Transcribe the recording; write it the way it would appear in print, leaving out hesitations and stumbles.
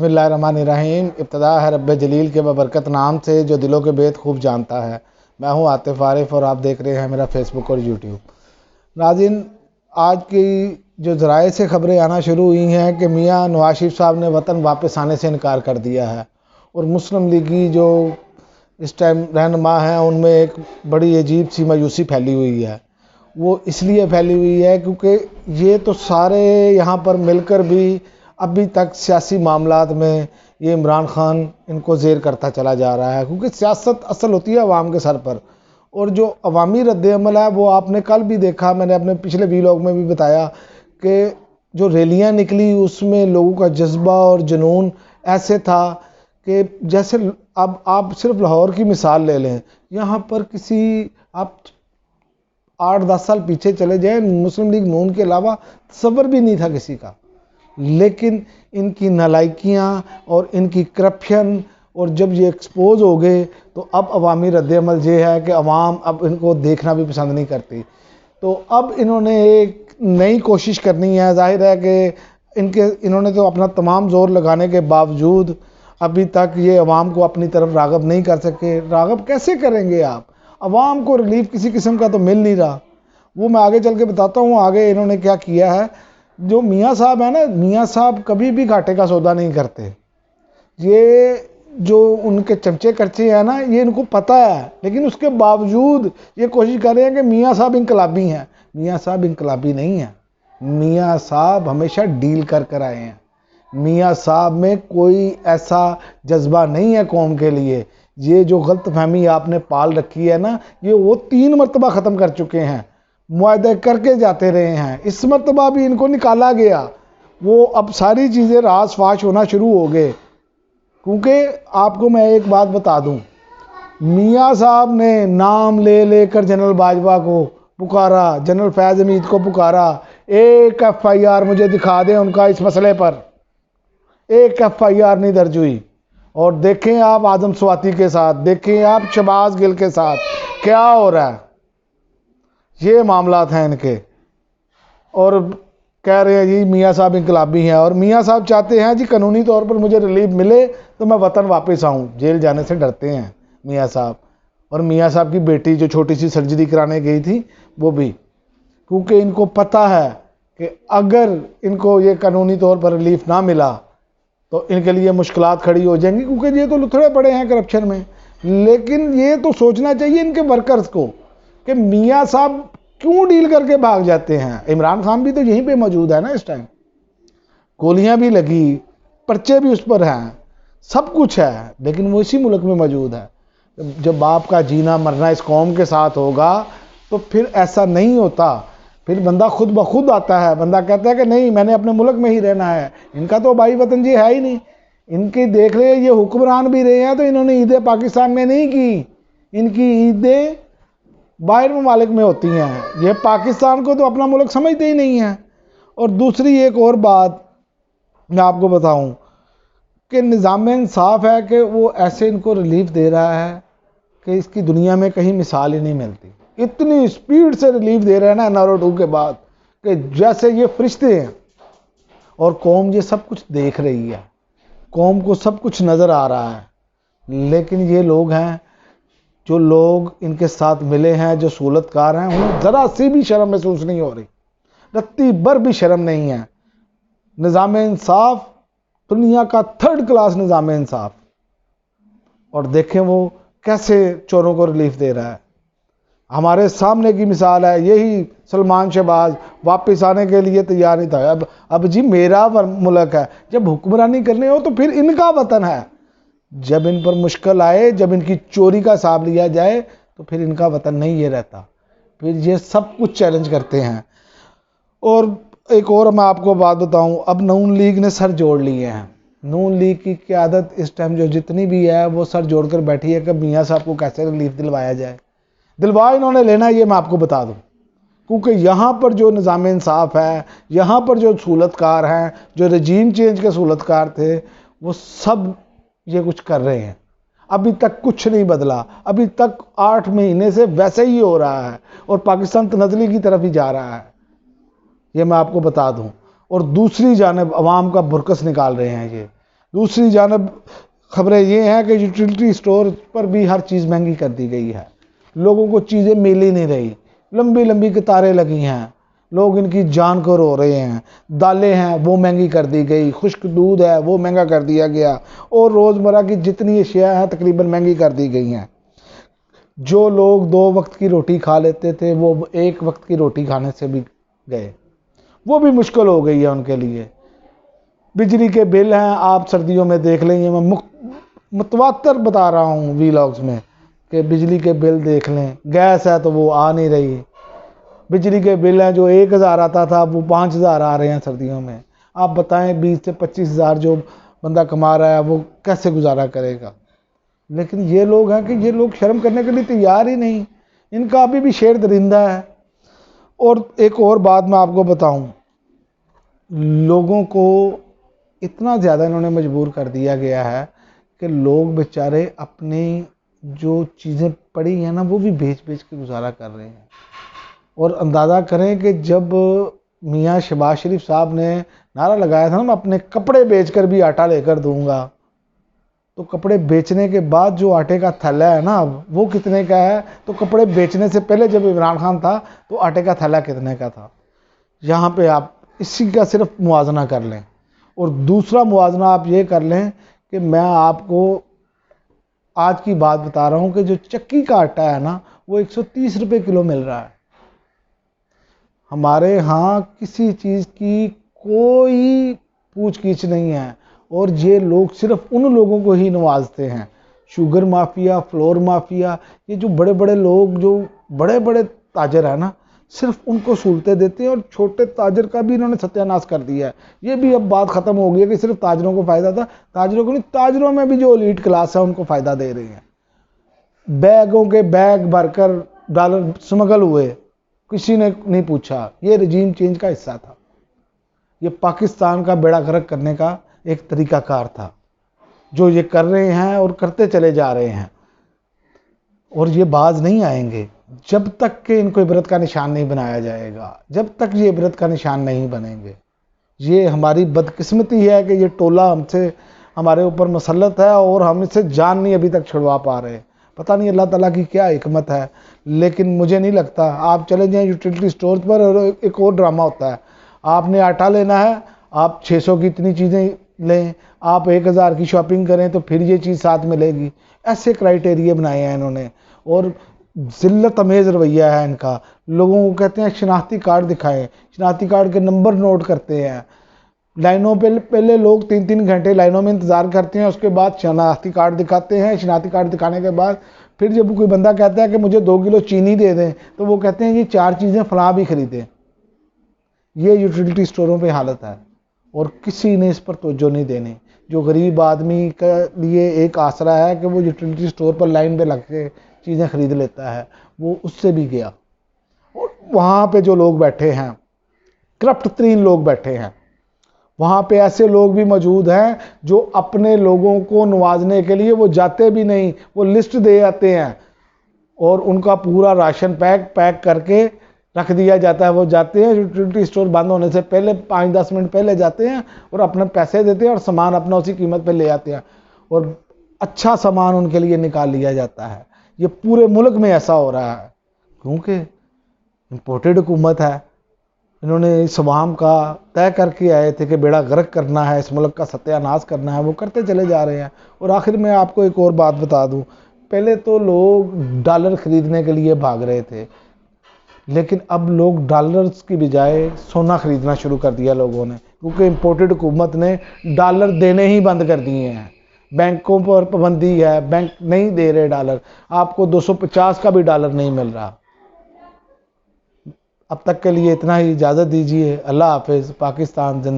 बिस्मिल्लाहिर्रहमानिर्रहीम। इब्तिदा है रब्बे जलील के बबरकत नाम से जो दिलों के भेद खूब जानता है। मैं हूं आतिफ आरिफ और आप देख रहे हैं मेरा फेसबुक और यूट्यूब। नाज़रीन, आज की जो ज़राए से खबरें आना शुरू हुई हैं कि मियाँ नवाज शरीफ साहब ने वतन वापस आने से इनकार कर दिया है और मुस्लिम लीग की जो इस टाइम रहनुमा हैं उनमें एक बड़ी अजीब सी मायूसी फैली हुई है। वो इसलिए फैली हुई है क्योंकि ये तो सारे यहाँ पर मिलकर भी अभी तक सियासी मामलात में ये इमरान खान इनको ज़ेर करता चला जा रहा है, क्योंकि सियासत असल होती है अवाम के सर पर। और जो अवामी रद्द-ए-अमल है वो आपने कल भी देखा, मैंने अपने पिछले वीलॉग में भी बताया कि जो रैलियाँ निकली उसमें लोगों का जज्बा और जुनून ऐसे था कि जैसे अब आप सिर्फ लाहौर की मिसाल ले लें, यहाँ पर किसी आप 8-10 साल पीछे चले जाएं, मुस्लिम लीग नून के अलावा तसव्वुर भी नहीं था किसी का। लेकिन इनकी नालायकियाँ और इनकी करप्शन, और जब ये एक्सपोज हो गए तो अब अवामी रद्द-ए-अमल ये है कि अवाम अब इनको देखना भी पसंद नहीं करती। तो अब इन्होंने एक नई कोशिश करनी है। जाहिर है कि इन्होंने तो अपना तमाम जोर लगाने के बावजूद अभी तक ये अवाम को अपनी तरफ राग़ब नहीं कर सके। राग़ब कैसे करेंगे आप? अवाम को रिलीफ किसी किस्म का तो मिल नहीं रहा। वो मैं आगे चल के बताता हूँ आगे इन्होंने क्या किया है। जो मियाँ साहब है ना, मियाँ साहब कभी भी घाटे का सौदा नहीं करते। ये जो उनके चमचे करचे हैं ना, ये इनको पता है, लेकिन उसके बावजूद ये कोशिश कर रहे हैं कि मियाँ साहब इनकलाबी हैं। मियाँ साहब इनकलाबी नहीं हैं। मियाँ साहब हमेशा डील कर कर आए हैं। मियाँ साहब में कोई ऐसा जज्बा नहीं है कौम के लिए। ये जो गलतफहमी आपने पाल रखी है ना, ये वो 3 मरतबा ख़त्म कर चुके हैं, मुआहदे करके जाते रहे हैं। इस मरतबा भी इनको निकाला गया। वो अब सारी चीज़ें रास फाश होना शुरू हो गए। क्योंकि आपको मैं एक बात बता दूं, मियाँ साहब ने नाम ले लेकर जनरल बाजवा को पुकारा, जनरल फैज़ हमीद को पुकारा। एक FIR मुझे दिखा दें उनका इस मसले पर। एक FIR नहीं दर्ज हुई। और देखें आप आजम स्वाति के साथ, देखें आप शहबाज गिल के साथ क्या हो रहा है। ये मामलात हैं इनके। और कह रहे हैं जी मियाँ साहब इनकलाबी हैं, और मियाँ साहब चाहते हैं जी कानूनी तौर पर मुझे रिलीफ मिले तो मैं वतन वापस आऊँ। जेल जाने से डरते हैं मियाँ साहब। और मियाँ साहब की बेटी जो छोटी सी सर्जरी कराने गई थी वो भी, क्योंकि इनको पता है कि अगर इनको ये कानूनी तौर पर रिलीफ ना मिला तो इनके लिए मुश्किलात खड़ी हो जाएंगी, क्योंकि ये तो लुथड़े पड़े हैं करप्शन में। लेकिन ये तो सोचना चाहिए इनके वर्कर्स को कि मियाँ साहब क्यों डील करके भाग जाते हैं। इमरान खान भी तो यहीं पे मौजूद है ना इस टाइम। गोलियां भी लगी, पर्चे भी उस पर हैं, सब कुछ है, लेकिन वो इसी मुल्क में मौजूद है। जब बाप का जीना मरना इस कौम के साथ होगा तो फिर ऐसा नहीं होता। फिर बंदा खुद ब खुद आता है, बंदा कहता है कि नहीं मैंने अपने मुल्क में ही रहना है। इनका तो भाई वतन जी है ही नहीं। इनकी देख रहे ये हुक्मरान भी रहे हैं तो इन्होंने ईद पाकिस्तान में नहीं की। इनकी ईदें बाहर ममालिक में होती हैं। ये पाकिस्तान को तो अपना मुल्क समझते ही नहीं है। और दूसरी एक और बात मैं आपको बताऊं कि निज़ाम इंसाफ है कि वो ऐसे इनको रिलीफ दे रहा है कि इसकी दुनिया में कहीं मिसाल ही नहीं मिलती। इतनी स्पीड से रिलीफ दे रहे हैं ना NRO 2 के बाद कि जैसे ये फरिश्ते हैं। और कौम ये सब कुछ देख रही है, कौम को सब कुछ नज़र आ रहा है। लेकिन ये लोग हैं, जो लोग इनके साथ मिले हैं, जो सहूलतकार हैं, उन्हें ज़रा सी भी शर्म महसूस नहीं हो रही, रत्ती भर भी शर्म नहीं है। निज़ाम इंसाफ दुनिया का 3rd क्लास निज़ाम इंसाफ। और देखें वो कैसे चोरों को रिलीफ दे रहा है। हमारे सामने की मिसाल है, यही सलमान शहबाज वापस आने के लिए तैयार नहीं था। अब जी मेरा मुल्क है, जब हुक्मरानी करनी हो तो फिर इनका वतन है। जब इन पर मुश्किल आए, जब इनकी चोरी का हिसाब लिया जाए तो फिर इनका वतन नहीं ये रहता। फिर ये सब कुछ चैलेंज करते हैं। और एक और मैं आपको बात बताऊं, अब नून लीग ने सर जोड़ लिए हैं। नून लीग की क़यादत इस टाइम जो जितनी भी है वो सर जोड़कर बैठी है कि मियाँ साहब को कैसे रिलीफ दिलवाया जाए। दिलवा इन्होंने लेना ये मैं आपको बता दूं, क्योंकि यहाँ पर जो निज़ाम इंसाफ है, यहाँ पर जो सहूलतकार हैं, जो रजीम चेंज के सहूलतकार थे, वो सब ये कुछ कर रहे हैं। अभी तक कुछ नहीं बदला। अभी तक 8 महीने से वैसे ही हो रहा है और पाकिस्तान तनज़ली की तरफ ही जा रहा है, ये मैं आपको बता दूं। और दूसरी जानिब अवाम का बुरकस निकाल रहे हैं ये। दूसरी जानब खबरें ये हैं कि यूटिलिटी स्टोर पर भी हर चीज़ महंगी कर दी गई है। लोगों को चीज़ें मिल ही नहीं रही, लंबी लंबी कतारें लगी हैं, लोग इनकी जान को रो रहे हैं। दालें हैं वो महंगी कर दी गई, खुश्क दूध है वो महंगा कर दिया गया, और रोज़मर्रा की जितनी अशिया हैं तकरीबन महंगी कर दी गई हैं। जो लोग 2 वक्त की रोटी खा लेते थे वो 1 वक्त की रोटी खाने से भी गए, वो भी मुश्किल हो गई है उनके लिए। बिजली के बिल हैं, आप सर्दियों में देख लेंगे, मैं मुतवातर बता रहा हूँ वीलॉग्स में कि बिजली के बिल देख लें। गैस है तो वो आ नहीं रही, बिजली के बिल हैं जो 1000 आता था वो 5000 आ रहे हैं सर्दियों में। आप बताएं 20 से 25,000 जो बंदा कमा रहा है वो कैसे गुजारा करेगा। लेकिन ये लोग हैं कि ये लोग शर्म करने के लिए तैयार ही नहीं, इनका अभी भी शेर दरिंदा है। और एक और बात मैं आपको बताऊं, लोगों को इतना ज़्यादा इन्होंने मजबूर कर दिया गया है कि लोग बेचारे अपनी जो चीज़ें पड़ी हैं ना वो भी बेच बेच के गुजारा कर रहे हैं। और अंदाज़ा करें कि जब मियाँ शहबाज शरीफ साहब ने नारा लगाया था ना, मैं अपने कपड़े बेचकर भी आटा लेकर दूंगा, तो कपड़े बेचने के बाद जो आटे का थैला है ना वो कितने का है, तो कपड़े बेचने से पहले जब इमरान खान था तो आटे का थैला कितने का था। यहाँ पे आप इसी का सिर्फ मुआजना कर लें। और दूसरा मुआजना आप ये कर लें कि मैं आपको आज की बात बता रहा हूँ कि जो चक्की का आटा है ना वो 130 रुपये किलो मिल रहा है। हमारे यहाँ किसी चीज़ की कोई पूछ गीछ नहीं है, और ये लोग सिर्फ उन लोगों को ही नवाजते हैं, शुगर माफिया, फ्लोर माफिया, ये जो बड़े बड़े लोग, जो बड़े बड़े ताजर है ना, सिर्फ उनको सहूलतें देते हैं, और छोटे ताजर का भी इन्होंने सत्यानाश कर दिया है। ये भी अब बात ख़त्म हो गई है कि सिर्फ ताजरों को फ़ायदा था, ताजरों को नहीं, ताजरों में भी जो एलीट क्लास है उनको फ़ायदा दे रहे हैं। बैगों के बैग भरकर डॉलर स्मगल हुए, किसी ने नहीं पूछा, ये रजीम चेंज का हिस्सा था। ये पाकिस्तान का बेड़ा गर्क करने का एक तरीकाकार था जो ये कर रहे हैं और करते चले जा रहे हैं, और ये बाज नहीं आएंगे जब तक कि इनको इबरत का निशान नहीं बनाया जाएगा, जब तक ये इबरत का निशान नहीं बनेंगे। ये हमारी बदकिस्मती है कि ये टोला हमसे, हमारे ऊपर मुसल्लत है और हम इससे जान नहीं अभी तक छुड़वा पा रहे। पता नहीं अल्लाह ताला की क्या हिकमत है, लेकिन मुझे नहीं लगता। आप चले जाएं यूटिलिटी स्टोर पर और एक और ड्रामा होता है, आपने आटा लेना है, आप 600 की इतनी चीज़ें लें, आप 1000 की शॉपिंग करें तो फिर ये चीज़ साथ मिलेगी। ऐसे क्राइटेरिया बनाए हैं इन्होंने, और ज़िल्लत अमेज़ रवैया है इनका। लोगों को कहते हैं शनाख्ती कार्ड दिखाएं, शनाख्ती कार्ड के नंबर नोट करते हैं। लाइनों पे पहले लोग 3-3 घंटे लाइनों में इंतज़ार करते हैं, उसके बाद शनाख्ती कार्ड दिखाते हैं। शनाख्ती कार्ड दिखाने के बाद फिर जब कोई बंदा कहता है कि मुझे 2 किलो चीनी दे दें, तो वो कहते हैं ये 4 चीज़ें फलां भी खरीदें। ये यूटिलिटी स्टोरों पे हालत है, और किसी ने इस पर तवज्जो नहीं देनी। जो गरीब आदमी के लिए एक आसरा है कि वो यूटिलिटी स्टोर पर लाइन पे लग के चीज़ें खरीद लेता है, वो उससे भी गया। और वहाँ पे जो लोग बैठे हैं, करप्ट तरीन लोग बैठे हैं, वहाँ पे ऐसे लोग भी मौजूद हैं जो अपने लोगों को नवाजने के लिए वो जाते भी नहीं, वो लिस्ट दे आते हैं और उनका पूरा राशन पैक करके रख दिया जाता है। वो जाते हैं यूटिलिटी स्टोर बंद होने से पहले 5-10 मिनट पहले जाते हैं और अपने पैसे देते हैं और सामान अपना उसी कीमत पे ले आते हैं, और अच्छा सामान उनके लिए निकाल लिया जाता है। ये पूरे मुल्क में ऐसा हो रहा है क्योंकि इम्पोर्टेड हुकूमत है। इन्होंने इस अवाम का तय करके आए थे कि बेड़ा गर्क करना है, इस मुल्क का सत्यानाश करना है, वो करते चले जा रहे हैं। और आखिर में आपको एक और बात बता दूं, पहले तो लोग डॉलर खरीदने के लिए भाग रहे थे, लेकिन अब लोग डॉलर्स की बजाय सोना खरीदना शुरू कर दिया लोगों ने, क्योंकि इम्पोर्टेड हुकूमत ने डॉलर देने ही बंद कर दिए हैं। बैंकों पर पाबंदी है, बैंक नहीं दे रहे डॉलर, आपको 250 का भी डॉलर नहीं मिल रहा। अब तक के लिए इतना ही, इजाज़त दीजिए। अल्लाह हाफिज़। पाकिस्तान जिंदाबाद।